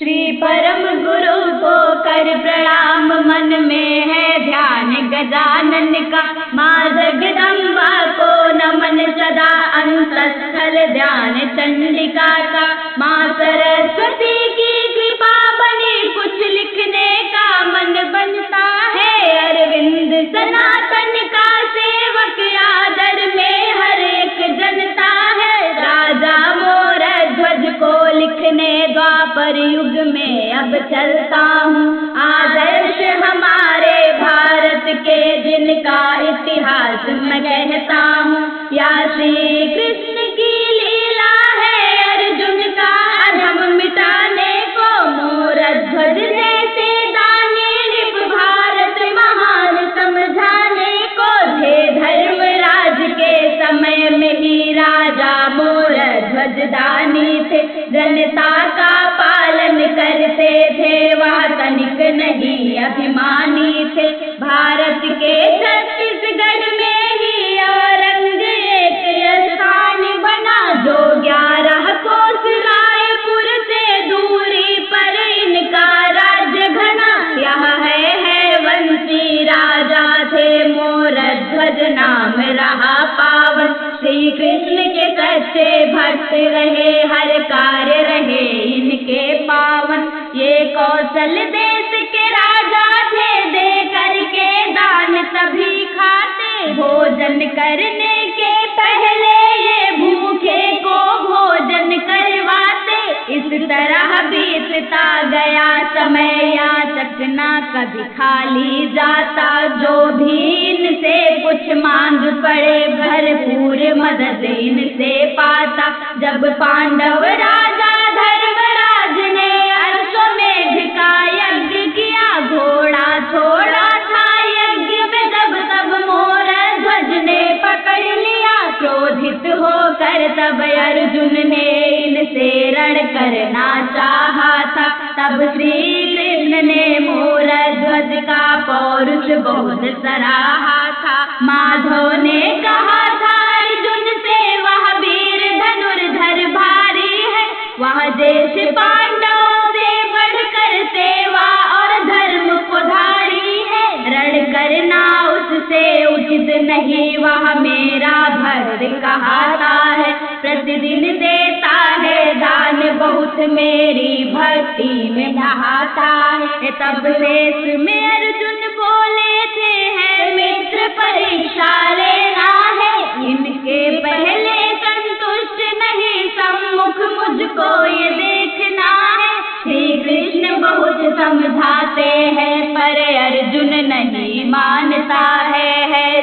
श्री परम गुरु को कर प्रणाम, मन में है ध्यान गजानन का। माँ जगदम्बा को नमन सदा, अंतस्थल ध्यान चंडिका का। माँ सरस्वती की कृपा बनी, कुछ लिखने का मन बनता है। अरविंद सनातन का सेवक, आदर में हर एक जनता है। राजा मोर ध्वज को लिखने द्वापर युग में अब चलता हूँ। आदर्श हमारे भारत के, जिनका इतिहास मैं कहता हूँ। या श्री कृष्ण की लीला है, अर्जुन का अधम मिटाने को। मोर ध्वज जैसे दानी लिप, भारत महान समझाने को। थे धर्मराज के समय में ही राजा मोर ध्वज दानी थे। जनता का पालन करते थे, वह तनिक नहीं अभिमानी थे। भारत के छत्तीसगढ़ में ही औरंग एक स्थान बना, जो 11 कोस रायपुर से दूरी पर इनका राज्य घना। यह है वंशी राजा थे, मोर ध्वज नाम रहा पावन। श्री कृष्ण के सच्चे भक्त रहे, हर कार्य रहे इनके पावन। ये कौशल देश के राजा थे, दे करके दान तभी खाते। भोजन करने के पहले ये भूखे को भोजन करवाते। इस तरह बीतता गया समय, याचक ना कभी खाली जाता। जो भी इनसे कुछ मांग पड़े, भरपूर मदद इनसे पाता। जब पांडव राजा धर्मराज ने अश्वमेध का यज्ञ किया, घोड़ा छोड़ा था यज्ञ में जब तब मोर ध्वज ने पकड़ लिया। क्रोधित होकर तब अर्जुन ने इनसे रण करना चाहा था। तब श्री कृष्ण ने मोर ध्वज का पौरुष बहुत सराहा था। माधव ने कहा था अर्जुन से, वह वीर धनुर्धर भारी है। वह देश पांडवों से बढ़कर सेवा और धर्म को धारी है। रण करना उससे उचित नहीं, वह मेरा भक्त कहता है। प्रतिदिन देता है दान बहुत, मेरी भक्ति में नहाता है। तब शेष में अर्जुन बोले थे, है मित्र परीक्षा लेना है। इनके पहले संतुष्ट नहीं, सम्मुख मुझको ये देखना है। श्री कृष्ण बहुत समझाते हैं, पर अर्जुन नहीं मानता है।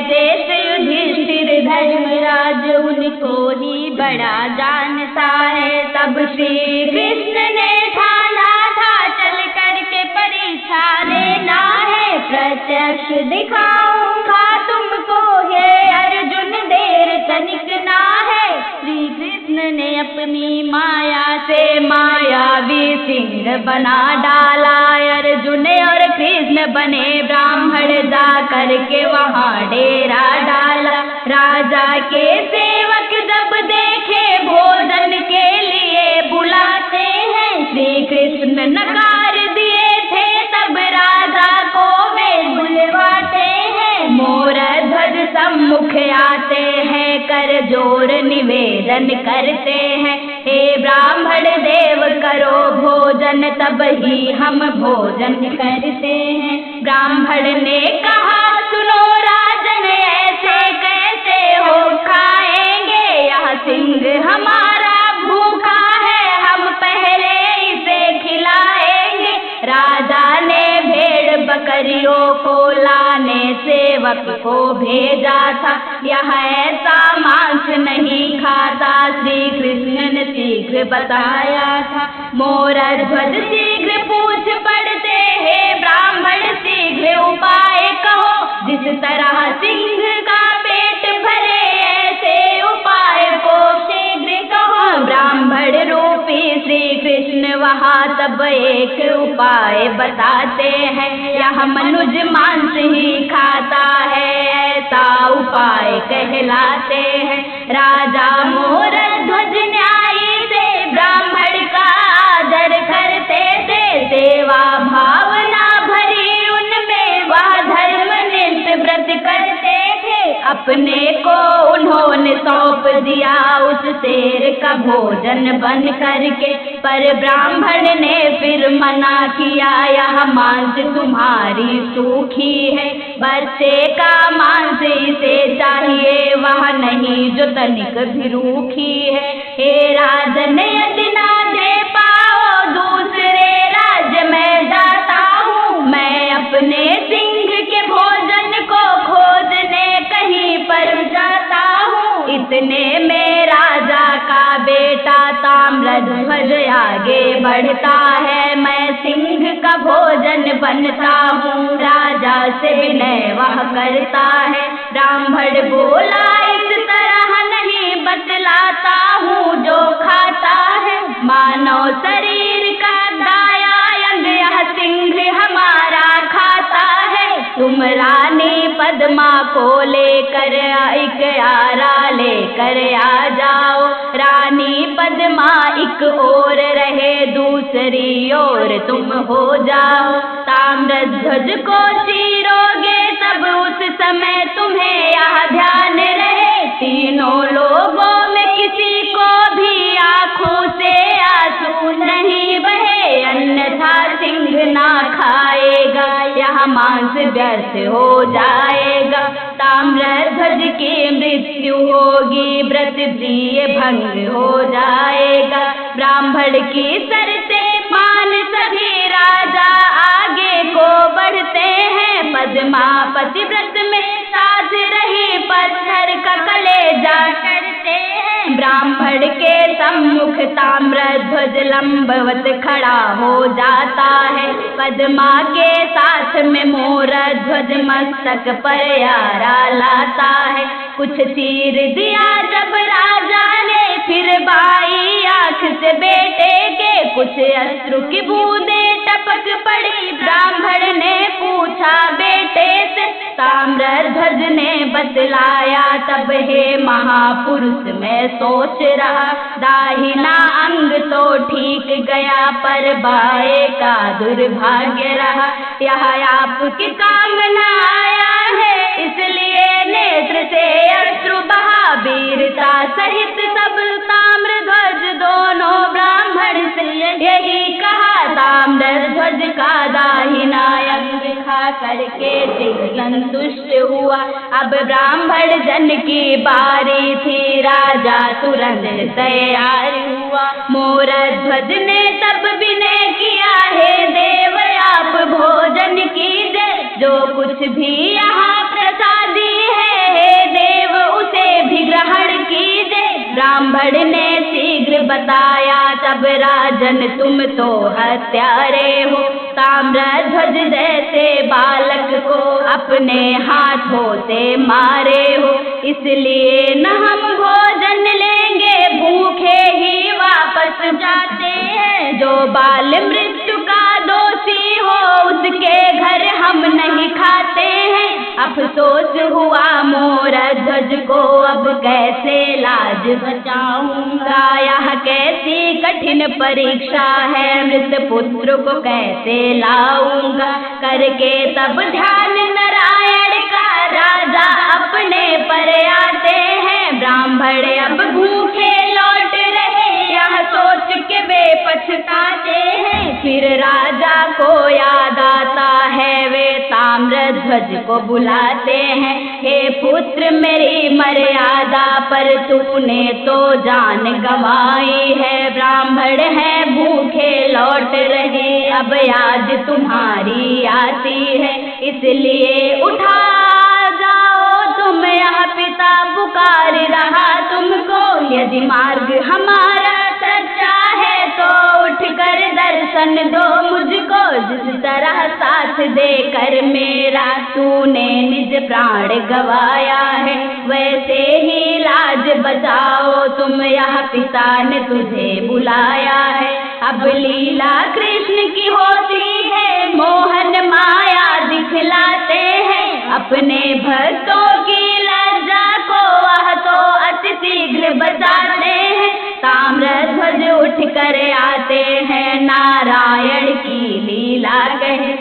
देश युधिष्ठिर धर्मराज उनको ही बड़ा जानता है। तब श्री कृष्ण ने ठाना था, चल करके परीक्षा लेना है। प्रत्यक्ष दिखाऊंगा तुमको, हे अर्जुन देर तनिक ना है। श्री कृष्ण ने अपनी माया से मायावी सिंह बना डाला। अर्जुन और कृष्ण बने ब्राह्मण, जा करके वहाँ डेरा डाला। राजा के सेवक जब देखे भोजन के लिए बुलाते हैं, श्री कृष्ण नकार दिए थे, तब राजा को वे बुलवाते हैं। मोर ध्वज सम्मुख आते हैं, कर जोर निवेदन करते हैं। हे ब्राह्मण देव करो भोजन, तब ही हम भोजन करते हैं। ब्राह्मण ने कहा, सुनो राजन, ऐसे कैसे हो खाएंगे? यह सिंह हमारा भूखा है, हम पहले इसे खिलाएंगे। राजा ने भेड़ बकरियों को लाने सेवक को भेजा था। यह ऐसा मांस नहीं खाता, श्री कृष्ण ने शीघ्र बताया था। मोर ध्वज शीघ्र पूछ पड़ते, हे ब्राह्मण शीघ्र उपाय कहो। जिस तरह सिंह का पेट भरे, ऐसे उपाय को शीघ्र कहो। ब्राह्मण रूपी श्री कृष्ण वहाँ तब एक उपाय बताते हैं। यह मनुज मांस ही खाता है, ऐसा उपाय कहलाते हैं। राजा मोर ध्वज न्यायी से ब्राह्मण का आदर करते थे। दिया उस शेर का भोजन बन करके, पर ब्राह्मण ने फिर मना किया, यह मांस तुम्हारी सूखी है, बच्चे का मांस इसे चाहिए, वह नहीं जो तनिक भी रूखी है। हे राजन यदि ना दे पाओ, दूसरे राज्य में जाता हूँ, मैं अपने सिंह के भोजन को खोजने कहीं पर जाता हूँ। इतने में राजा का बेटा ताम्रध्वज आगे बढ़ता है, मैं सिंह का भोजन बनता हूँ, राजा से विनय वह करता है। ब्राह्मण बोला इस तरह नहीं बतलाता हूँ जो खाता है, मानव शरीर का दाया अंग यह सिंह हमारा खाता है। तुम रानी पद्मा को लेकर एक आरा लेकर आ जाओ, रानी पद्मा एक ओर रहे, दूसरी ओर तुम हो जाओ। ताम्रध्वज को चीरोगे तब उस समय तुम्हें यह ध्यान रहे, तीनों लोगों में किसी को भी आंखों से आंसू नहीं बहे, अन्यथा सिंह ना खाएगा, यह मांस व्यर्थ हो जाएगा। ताम्रध्वज की मृत्यु होगी, व्रत प्रिय भंग हो जाएगा। ब्राह्मण की शर्तें मान सभी राजा आगे को बढ़ते हैं, पद्मा पतिव्रत में साथ रही पत्थर का कलेजा करते हैं। ब्राह्मण के सम्मुख ताम्रध्वज लंबवत खड़ा हो जाता है, पद्मा के साथ में मोरध्वज मस्तक पर आरा लाता है। कुछ चीर दिया जब राजा ने, फिर बाई आंख से बेटे के कुछ अश्रु की बूंदें टपक पड़ी। ब्राह्मण ने पूछा बेटे से, ताम्रध्वज ने बतलाया तब, हे महापुरुष मैं सोच रहा, दाहिना अंग तो ठीक गया पर बाएं का दुर्भाग्य रहा, यह आपके काम न आया है, इसलिए नेत्र से अश्रु बहा। वीरता सहित सब ताम्रध्वज दोनों ब्राह्मण से यही कहा, ताम्रध्वज का दाहिना अंग खा करके संतुष्ट हुआ। अब ब्राह्मण जन की बारी थी, राजा तुरंत तैयार हुआ। मोरध्वज ने तब विनय किया, हे देव आप भोजन कीजिए, जो कुछ भी यहाँ प्रसादी है, हे देव उसे भी ग्रहण कीजिए। ब्राह्मण ने शीघ्र बताया तब, राजन तुम तो हत्यारे हो, ताम्रध्वज जैसे बालक को अपने हाथों से मारे हो, इसलिए न हम भोजन लेंगे, भूखे ही वापस जाते हैं। जो बाल मृत्यु का दोषी हो उसके घर हम नहीं खाते हैं। अफसोस हुआ मोरध्वज को, अब कैसे लाज बचाऊंगा, यह कैसी कठिन परीक्षा है, मृत पुत्र को कैसे लाऊंगा। करके तब ध्यान नारायण का, राजा अपने पर आते हैं। ब्राह्मण अब भूखे लौट रहे, यह सोच के वे पछताते हैं। फिर राजा को याद आता है, वे ताम्रध्वज को बुलाते हैं। हे पुत्र मेरी मर्यादा पर तूने तो जान गंवाई है, ब्राह्मण है भूखे लौट रहे, अब याद तुम्हारी आती है, इसलिए उठा जाओ तुम, यह पिता पुकार रहा तुमको। यदि मार्ग हमारा सच्चा है तो उठकर दर्शन दो मुझको, जिस तरह साथ देकर मेरा तूने निज प्राण गवाया है, वैसे ही लाज बचाओ तुम, यह पिता ने तुझे बुलाया है। अब लीला कृष्ण की होती है, मोहन माया दिखलाते हैं, अपने भक्तों की लज्जा को वह तो अति शीघ्र बचाते हैं। ताम्रध्वज उठ कर आते हैं, नारायण की लीला कहे,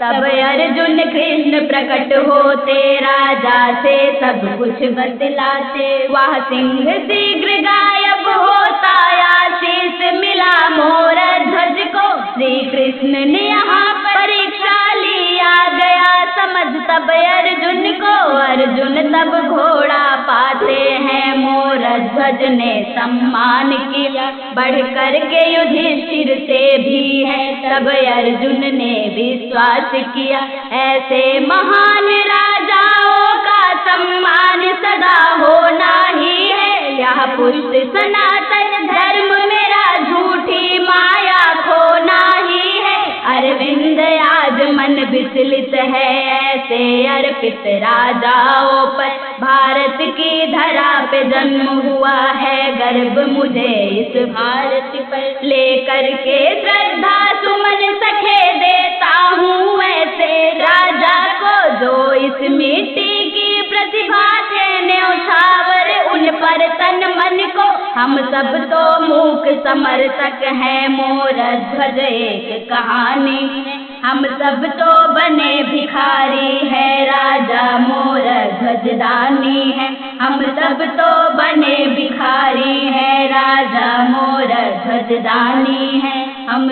तब अर्जुन कृष्ण प्रकट होते, राजा से सब कुछ बतलाते। वह सिंह शीघ्र गायब होता, आशीष मिला मोर ध्वज को। श्री कृष्ण ने यहाँ परीक्षा लिया, गया समझ तब अर्जुन को। अर्जुन तब घोड़ा पाते हैं, मोर ध्वज ने सम्मान किया। बढ़ कर के युधिष्ठिर से भी है, तब अर्जुन ने विश्वास किया। ऐसे महान राजाओं का सम्मान सदा होना ही है। यह पुष्ट सनातन धर्म मेरा, झूठी माया खोना ही है। अरविंद आज मन विचलित है, ऐसे अर्पित राजाओं पर। भारत की धरा पे जन्म हुआ है, गर्व मुझे इस भारत पर। लेकर के श्रद्धा सुमन सखे देता हूँ ऐसे राजा को, जो इस मिट्टी की प्रतिभा थे न्यौछावर उन पर तन मन को। हम सब तो मूक समर्थक हैं, मोर ध्वज एक कहानी है। हम सब तो बने भिखारी है, राजा मोर ध्वजदानी है। हम सब तो बने भिखारी है, राजा मोर ध्वजदानी है। हम